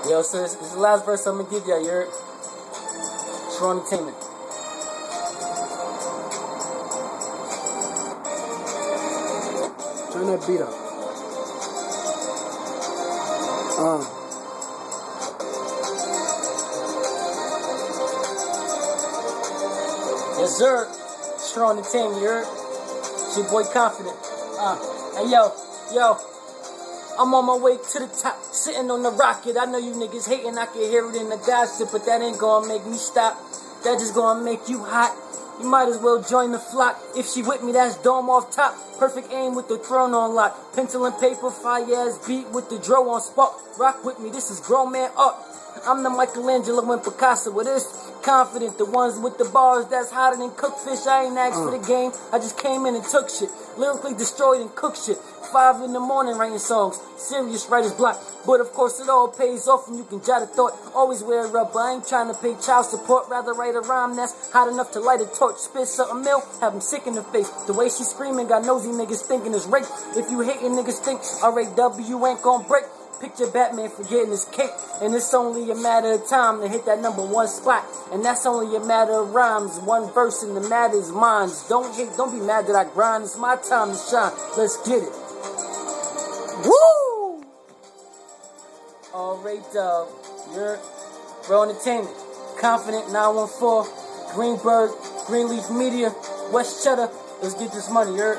Yo, so this is the last verse I'm gonna give y'all. You heard? True Entertainment. Turn that beat up. Yes, sir. Strong Entertainment, you heard? It's your boy Confident. Hey, yo. I'm on my way to the top, sitting on the rocket. I know you niggas hating, I can hear it in the gossip, but that ain't gonna make me stop. That just gonna make you hot. You might as well join the flock. If she with me, that's dome off top. Perfect aim with the throne on lock. Pencil and paper, fire ass beat with the dro on spot. Rock with me, this is grown man art. I'm the Michelangelo and Picasso with this. Confident, the ones with the bars that's hotter than cooked fish. I ain't asked for the game, I just came in and took shit. Lyrically destroyed and cooked shit. 5 in the morning writing songs, serious writer's block. But of course it all pays off and you can jot a thought. Always wear a rubber, I ain't trying to pay child support. Rather write a rhyme that's hot enough to light a torch. Spit something ill, have them sick in the face. The way she screaming got nosy niggas thinking it's rape. If you hating niggas think R.A.W. ain't gon' break. Picture Batman forgetting his cape, and it's only a matter of time to hit that #1 spot, and that's only a matter of rhymes. One verse and the matter is mine. Don't hate, don't be mad that I grind. It's my time to shine. Let's get it. Woo! Alright, you're Real Entertainment, Confident 914, Greenberg, Greenleaf Media, West Cheddar. Let's get this money, you're.